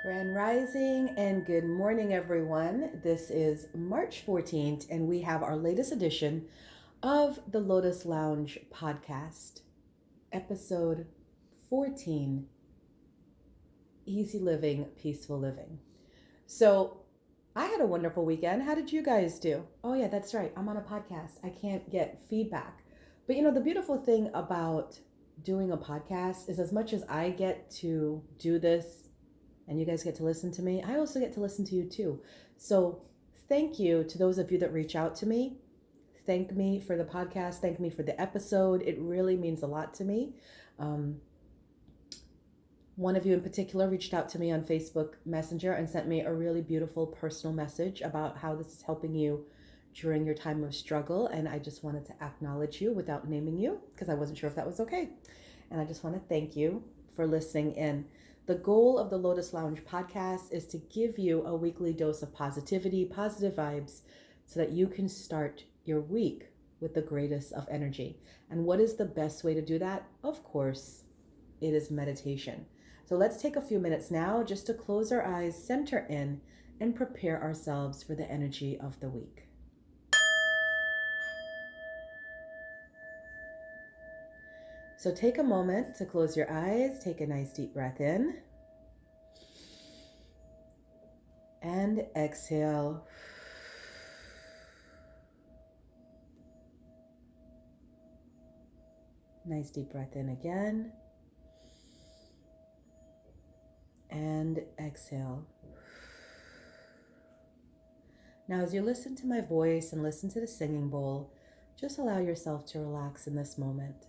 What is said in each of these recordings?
Grand Rising and good morning, everyone. This is March 14th, and we have our latest edition of the Lotus Lounge podcast, episode 14, Easy Living, Peaceful Living. So, I had a wonderful weekend. How did you guys do? Oh, yeah, that's right. I'm on a podcast. I can't get feedback. But the beautiful thing about doing a podcast is as much as I get to do this and you guys get to listen to me, I also get to listen to you too. So thank you to those of you that reach out to me. Thank me for the podcast. Thank me for the episode. It really means a lot to me. One of you in particular reached out to me on Facebook Messenger and sent me a really beautiful personal message about how this is helping you during your time of struggle. And I just wanted to acknowledge you without naming you because I wasn't sure if that was okay. And I just want to thank you for listening in. The goal of the Lotus Lounge podcast is to give you a weekly dose of positivity, positive vibes, so that you can start your week with the greatest of energy. And what is the best way to do that? Of course, it is meditation. So let's take a few minutes now just to close our eyes, center in, and prepare ourselves for the energy of the week. So take a moment to close your eyes, take a nice deep breath in, and exhale. Nice deep breath in again, and exhale. Now, as you listen to my voice and listen to the singing bowl, just allow yourself to relax in this moment.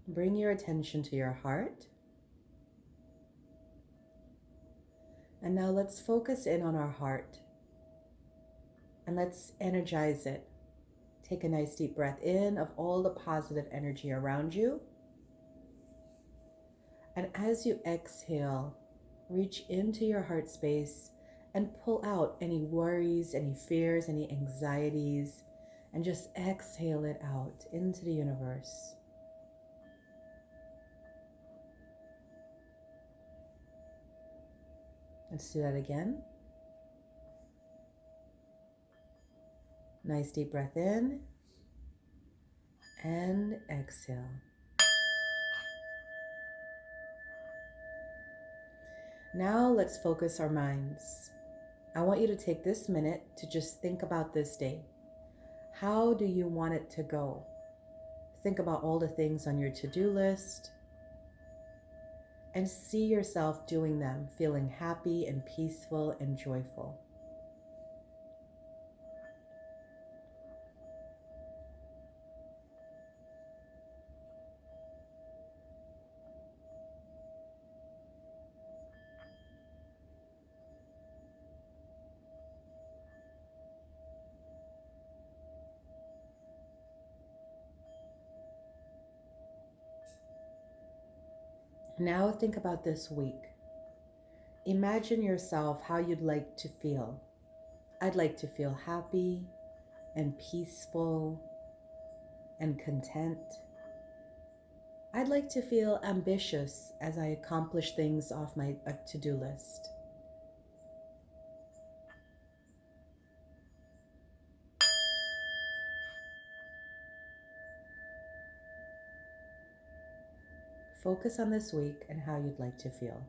Bring your attention to your heart. And now let's focus in on our heart. And let's energize it. Take a nice deep breath in of all the positive energy around you. And as you exhale, reach into your heart space and pull out any worries, any fears, any anxieties, and just exhale it out into the universe. Let's do that again. Nice deep breath in and exhale. Now let's focus our minds. I want you to take this minute to just think about this day. How do you want it to go? Think about all the things on your to-do list and see yourself doing them, feeling happy and peaceful and joyful. Now think about this week. Imagine yourself how you'd like to feel. I'd like to feel happy and peaceful and content. I'd like to feel ambitious as I accomplish things off my to-do list. Focus on this week and how you'd like to feel.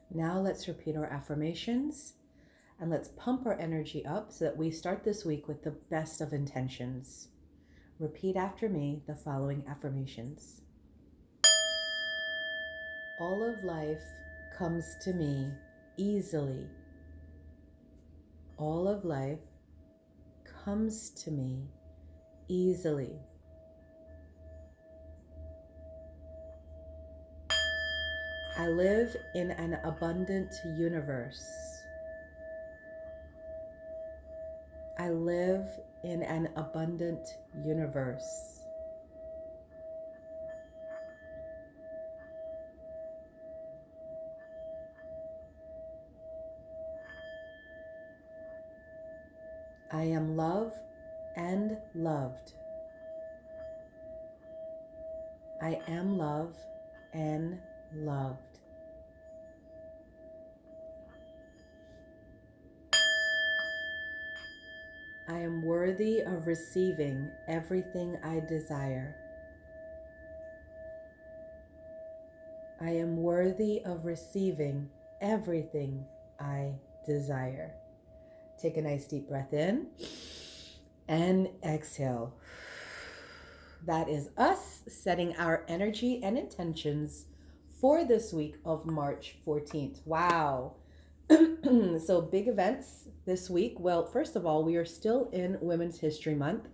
Now let's repeat our affirmations and let's pump our energy up so that we start this week with the best of intentions. Repeat after me the following affirmations. All of life comes to me easily. All of life comes to me easily. I live in an abundant universe. I live in an abundant universe. I am love and loved. I am love and loved. I am worthy of receiving everything I desire. I am worthy of receiving everything I desire. Take a nice deep breath in and exhale. That is us setting our energy and intentions for this week of March 14th. Wow. So big events this week. Well, first of all, we are still in Women's History Month.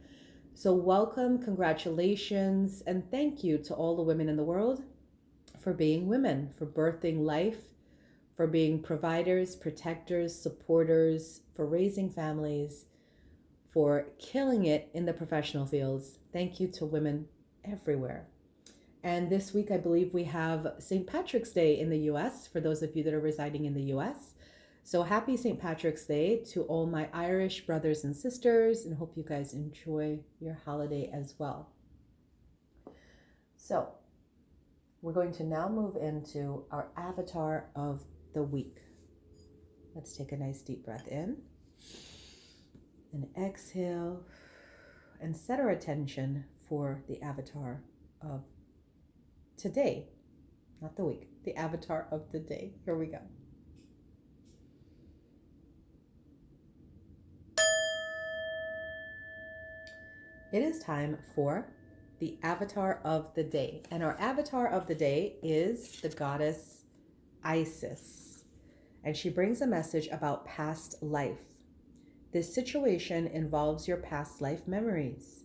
So welcome, congratulations, and thank you to all the women in the world for being women, for birthing life, for being providers, protectors, supporters, for raising families, for killing it in the professional fields. Thank you to women everywhere. And this week, I believe we have St. Patrick's Day in the US, for those of you that are residing in the US. So happy St. Patrick's Day to all my Irish brothers and sisters, and hope you guys enjoy your holiday as well. So we're going to now move into our avatar of the week. Let's take a nice deep breath in and exhale and set our attention for the avatar of today, not the week, the avatar of the day. Here we go. It is time for the avatar of the day. And our avatar of the day is the goddess Isis. And she brings a message about past life. This situation involves your past life memories.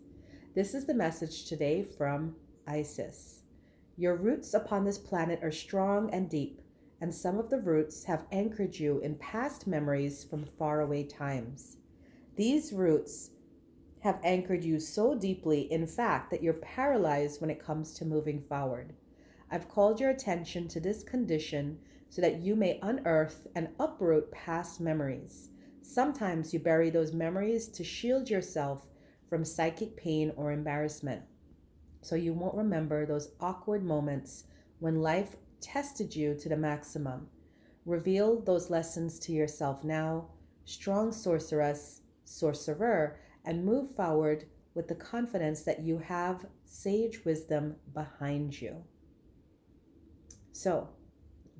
This is the message today from Isis. Your roots upon this planet are strong and deep, and some of the roots have anchored you in past memories from faraway times. These roots have anchored you so deeply, in fact, that you're paralyzed when it comes to moving forward. I've called your attention to this condition so that you may unearth and uproot past memories. Sometimes you bury those memories to shield yourself from psychic pain or embarrassment, so you won't remember those awkward moments when life tested you to the maximum. Reveal those lessons to yourself now, strong sorceress, sorcerer, and move forward with the confidence that you have sage wisdom behind you. So,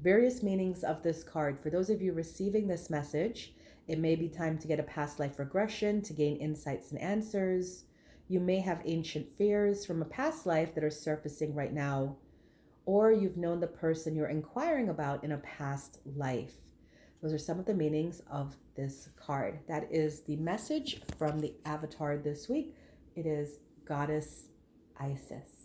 various meanings of this card. For those of you receiving this message, it may be time to get a past life regression to gain insights and answers. You may have ancient fears from a past life that are surfacing right now, or you've known the person you're inquiring about in a past life. Those are some of the meanings of this card. That is the message from the avatar this week. It is Goddess Isis.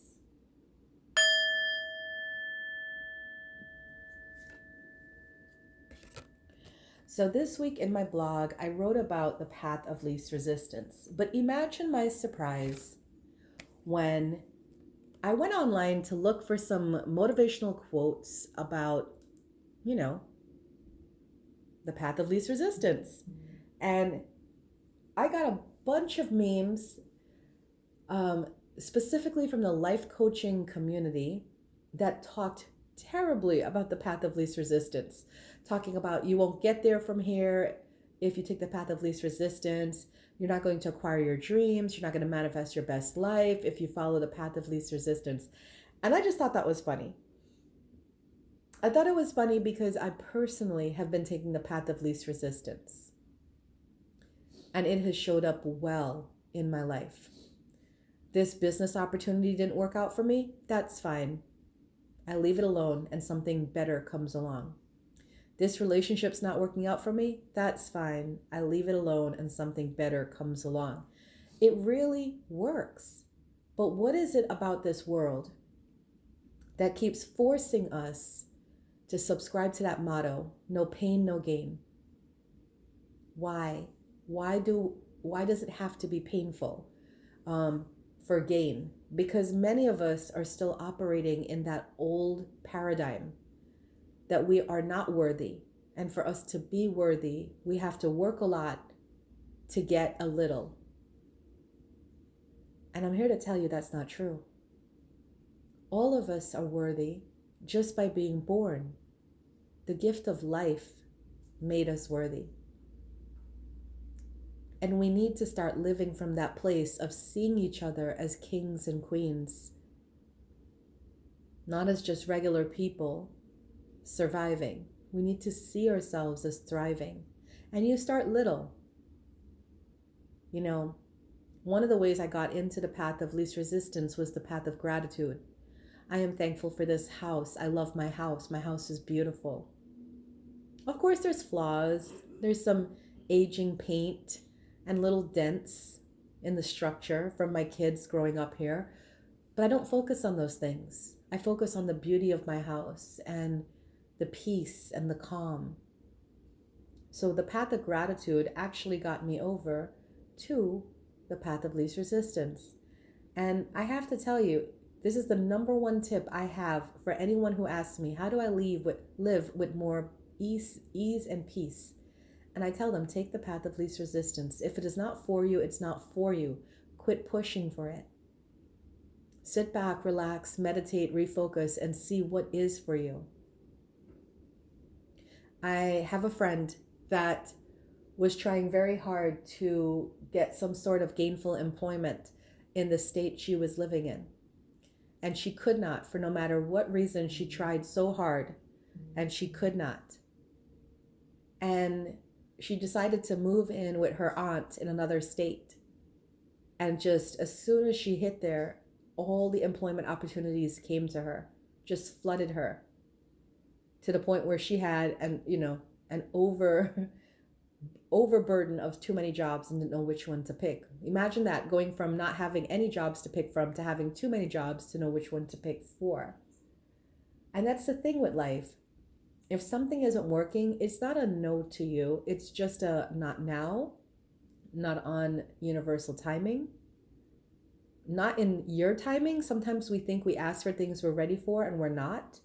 So this week in my blog, I wrote about the path of least resistance. But imagine my surprise when I went online to look for some motivational quotes about, the path of least resistance. And I got a bunch of memes, specifically from the life coaching community, that talked terribly about the path of least resistance, talking about you won't get there from here if you take the path of least resistance. You're not going to acquire your dreams. You're not going to manifest your best life if you follow the path of least resistance. And I just thought that was funny. I thought it was funny because I personally have been taking the path of least resistance, and it has showed up well in my life. This business opportunity didn't work out for me. That's fine. I leave it alone and something better comes along. This relationship's not working out for me. That's fine. I leave it alone and something better comes along. It really works. But what is it about this world that keeps forcing us to subscribe to that motto, no pain, no gain? Why? Why does it have to be painful for gain? Because many of us are still operating in that old paradigm that we are not worthy. And for us to be worthy, we have to work a lot to get a little. And I'm here to tell you that's not true. All of us are worthy just by being born. The gift of life made us worthy. And we need to start living from that place of seeing each other as kings and queens, not as just regular people surviving. We need to see ourselves as thriving. And you start little. You know, one of the ways I got into the path of least resistance was the path of gratitude. I am thankful for this house. I love my house. My house is beautiful. Of course, there's flaws. There's some aging paint and little dents in the structure from my kids growing up here. But I don't focus on those things. I focus on the beauty of my house and the peace and the calm. So the path of gratitude actually got me over to the path of least resistance. And I have to tell you, this is the number one tip I have for anyone who asks me, how do I live with more ease and peace? And I tell them, take the path of least resistance. If it is not for you, it's not for you. Quit pushing for it. Sit back, relax, meditate, refocus, and see what is for you. I have a friend that was trying very hard to get some sort of gainful employment in the state she was living in. And she could not, for no matter what reason. She tried so hard and she could not. And she decided to move in with her aunt in another state. And just as soon as she hit there, all the employment opportunities came to her, just flooded her, to the point where she had an overburden of too many jobs and didn't know which one to pick. Imagine that, going from not having any jobs to pick from to having too many jobs to know which one to pick for. And that's the thing with life. If something isn't working, it's not a no to you. It's just a not now, not on universal timing, not in your timing. Sometimes we think we ask for things we're ready for and we're not.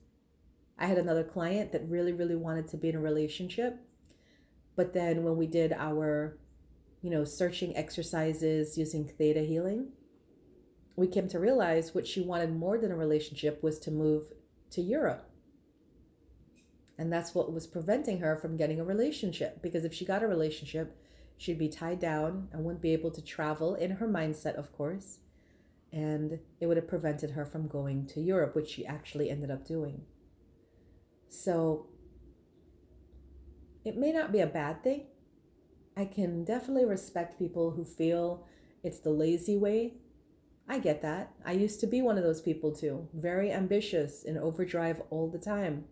I had another client that really, really wanted to be in a relationship. But then when we did our, searching exercises using theta healing, we came to realize what she wanted more than a relationship was to move to Europe. And that's what was preventing her from getting a relationship. Because if she got a relationship, she'd be tied down and wouldn't be able to travel, in her mindset, of course. And it would have prevented her from going to Europe, which she actually ended up doing. So it may not be a bad thing. I can definitely respect people who feel it's the lazy way. I get that. I used to be one of those people too. Very ambitious, in overdrive all the time.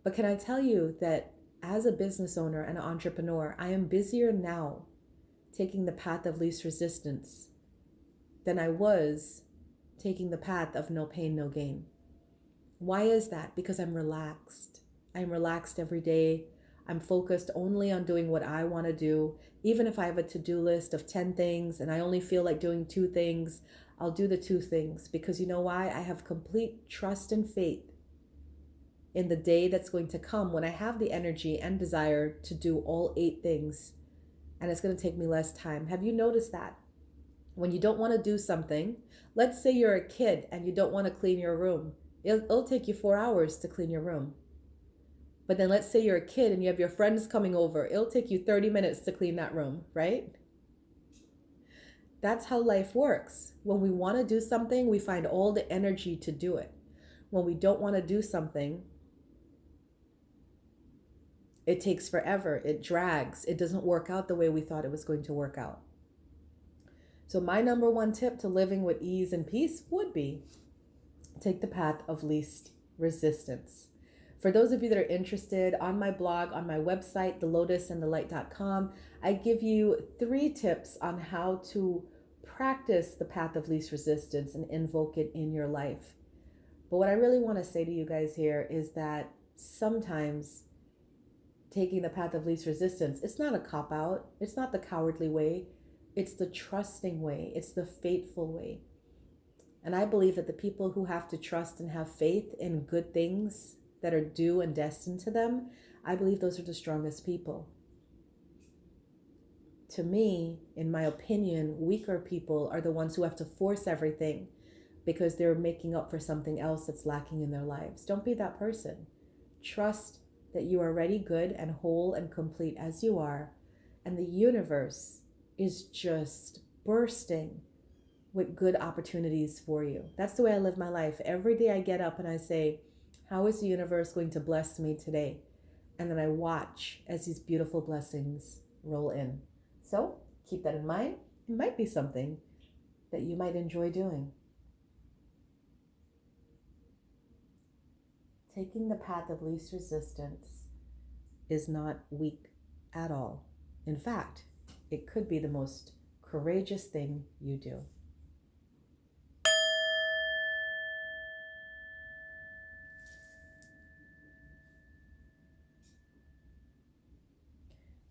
But can I tell you that as a business owner and an entrepreneur, I am busier now taking the path of least resistance than I was taking the path of no pain, no gain. Why is that? Because I'm relaxed. I'm relaxed every day. I'm focused only on doing what I want to do. Even if I have a to-do list of 10 things and I only feel like doing 2 things, I'll do the 2 things. Because you know why? I have complete trust and faith in the day that's going to come when I have the energy and desire to do all 8 things. And it's going to take me less time. Have you noticed that? When you don't want to do something, let's say you're a kid and you don't want to clean your room. It'll take you 4 hours to clean your room. But then let's say you're a kid and you have your friends coming over. It'll take you 30 minutes to clean that room, right? That's how life works. When we want to do something, we find all the energy to do it. When we don't want to do something, it takes forever. It drags. It doesn't work out the way we thought it was going to work out. So my number one tip to living with ease and peace would be take the path of least resistance. For those of you that are interested, on my blog, on my website, thelotusandthelight.com, I give you 3 tips on how to practice the path of least resistance and invoke it in your life. But what I really want to say to you guys here is that sometimes taking the path of least resistance, it's not a cop-out. It's not the cowardly way. It's the trusting way. It's the faithful way. And I believe that the people who have to trust and have faith in good things that are due and destined to them, I believe those are the strongest people. to me, in my opinion, weaker people are the ones who have to force everything because they're making up for something else that's lacking in their lives. Don't be that person. Trust that you are already good and whole and complete as you are, and the universe is just bursting with good opportunities for you. That's the way I live my life. Every day I get up and I say, how is the universe going to bless me today? And then I watch as these beautiful blessings roll in. So keep that in mind. It might be something that you might enjoy doing. Taking the path of least resistance is not weak at all. In fact, it could be the most courageous thing you do.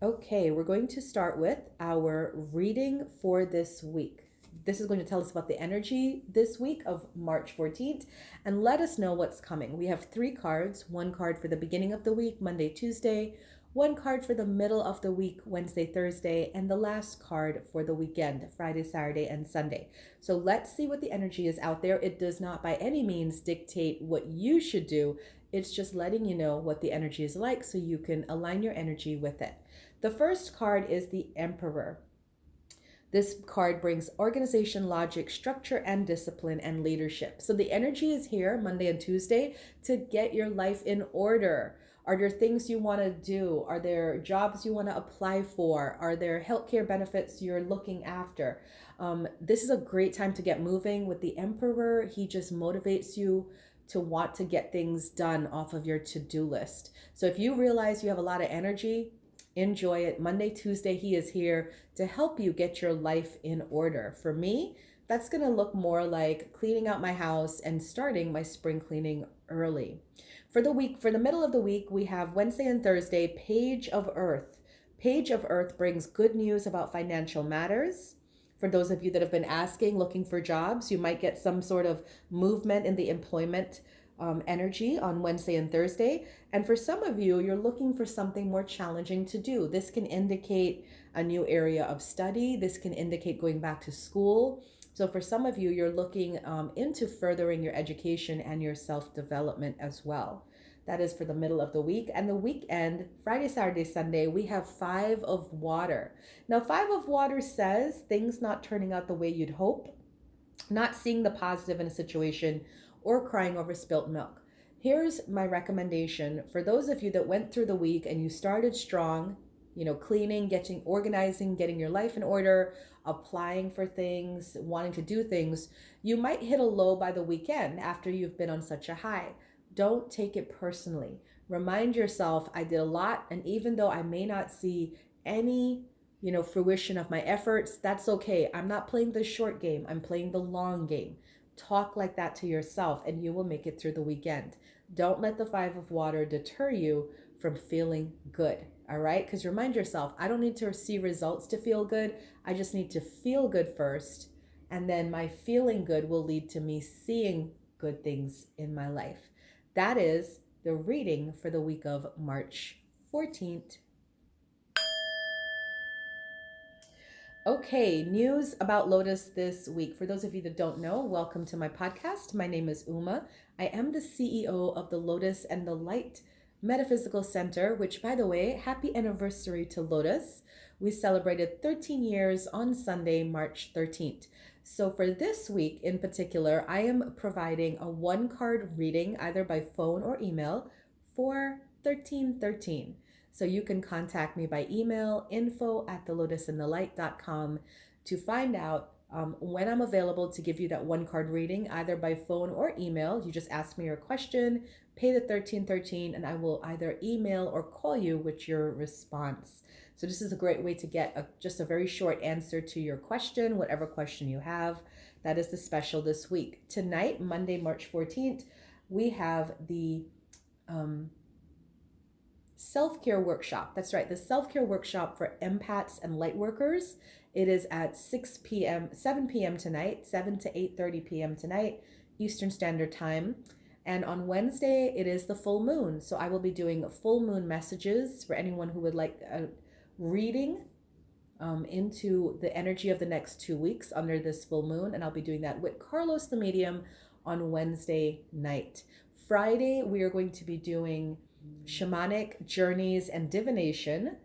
Okay, we're going to start with our reading for this week. This is going to tell us about the energy this week of March 14th and let us know what's coming. We have 3 cards, 1 card for the beginning of the week, Monday, Tuesday, 1 card for the middle of the week, Wednesday, Thursday, and the last card for the weekend, Friday, Saturday, and Sunday. So let's see what the energy is out there. It does not by any means dictate what you should do. It's just letting you know what the energy is like so you can align your energy with it. The first card is the Emperor. This card brings organization, logic, structure, and discipline and leadership. So the energy is here Monday and Tuesday to get your life in order. Are there things you want to do? Are there jobs you want to apply for? Are there healthcare benefits you're looking after? This is a great time to get moving with the Emperor. He just motivates you to want to get things done off of your to-do list. So if you realize you have a lot of energy, enjoy it. Monday, Tuesday, he is here to help you get your life in order. For me, that's going to look more like cleaning out my house and starting my spring cleaning early. For the week, for the middle of the week, we have Wednesday and Thursday, Page of Earth. Page of Earth brings good news about financial matters. For those of you that have been asking, looking for jobs, you might get some sort of movement in the employment energy on Wednesday and Thursday. And for some of you, you're looking for something more challenging to do. This can indicate a new area of study. This can indicate going back to school. So for some of you, you're looking into furthering your education and your self-development as well. That is for the middle of the week. And the weekend, Friday, Saturday, Sunday, we have 5 of Water. Now, 5 of Water says things not turning out the way you'd hope, not seeing the positive in a situation, or crying over spilt milk. Here's my recommendation for those of you that went through the week and you started strong, cleaning, organizing, getting your life in order, applying for things, wanting to do things. You might hit a low by the weekend after you've been on such a high. Don't take it personally. Remind yourself, I did a lot, and even though I may not see any fruition of my efforts, that's okay. I'm not playing the short game. I'm playing the long game. Talk like that to yourself and you will make it through the weekend. Don't let the 5 of Water deter you from feeling good. All right? Because remind yourself, I don't need to see results to feel good. I just need to feel good first. And then my feeling good will lead to me seeing good things in my life. That is the reading for the week of March 14th. Okay, news about Lotus this week. For those of you that don't know, welcome to my podcast. My name is Uma. I am the CEO of the Lotus and the Light Metaphysical Center, which, by the way, happy anniversary to Lotus. We celebrated 13 years on Sunday, March 13th. So for this week in particular, I am providing a 1-card reading either by phone or email for 1313. So you can contact me by email, info@thelotusandthelight.com, to find out when I'm available to give you that 1-card reading, either by phone or email. You just ask me your question, pay the 1313, and I will either email or call you with your response. So this is a great way to get just a very short answer to your question, whatever question you have. That is the special this week. Tonight, Monday, March 14th, we have the self-care workshop. That's right, the self-care workshop for empaths and light workers. It is at 7 p.m. tonight, 7 to 8:30 p.m. tonight, Eastern Standard Time. And on Wednesday, it is the full moon. So I will be doing full moon messages for anyone who would like a reading into the energy of the next 2 weeks under this full moon. And I'll be doing that with Carlos the Medium on Wednesday night. Friday, we are going to be doing shamanic journeys and divination.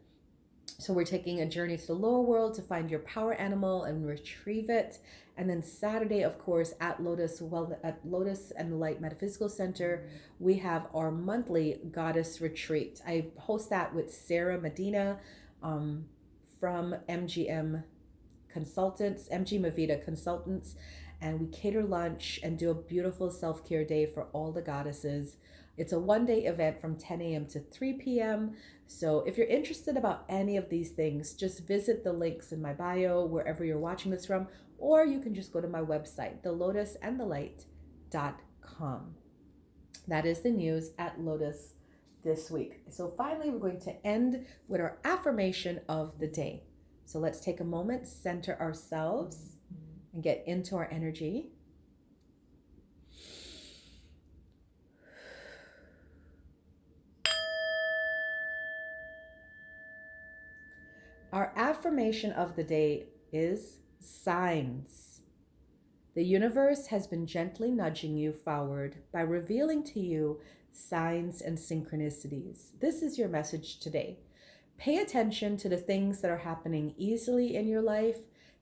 So we're taking a journey to the lower world to find your power animal and retrieve it. And then Saturday, of course, at Lotus and the Light Metaphysical Center, we have our monthly goddess retreat. I host that with Sarah Medina from MGM Consultants, MG Mavita Consultants, and we cater lunch and do a beautiful self-care day for all the goddesses. It's a 1-day event from 10 a.m. to 3 p.m. So if you're interested about any of these things, just visit the links in my bio, wherever you're watching this from, or you can just go to my website, thelotusandthelight.com. That is the news at Lotus this week. So finally, we're going to end with our affirmation of the day. So let's take a moment, center ourselves, and get into our energy. Our affirmation of the day is signs. The universe has been gently nudging you forward by revealing to you signs and synchronicities. This is your message today. Pay attention to the things that are happening easily in your life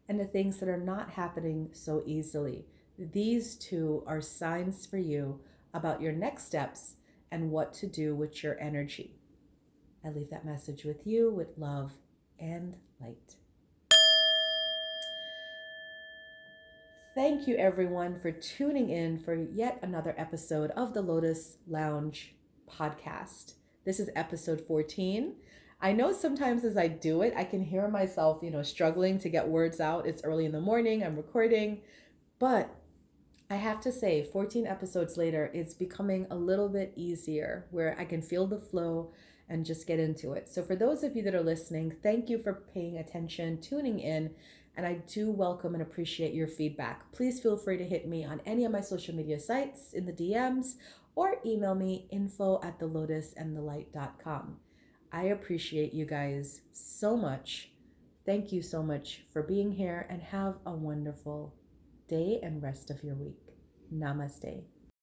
and the things that are not happening so easily. These two are signs for you about your next steps and what to do with your energy. I leave that message with you with love and light. Thank you, everyone, for tuning in for yet another episode of the Lotus Lounge podcast. This is episode 14. I know sometimes as I do it, I can hear myself, struggling to get words out. It's early in the morning, I'm recording, but I have to say, 14 episodes later, it's becoming a little bit easier where I can feel the flow and just get into it. So for those of you that are listening, thank you for paying attention, tuning in, and I do welcome and appreciate your feedback. Please feel free to hit me on any of my social media sites in the DMs or email me info@thelotusandthelight.com. I appreciate you guys so much. Thank you so much for being here and have a wonderful day and rest of your week. Namaste.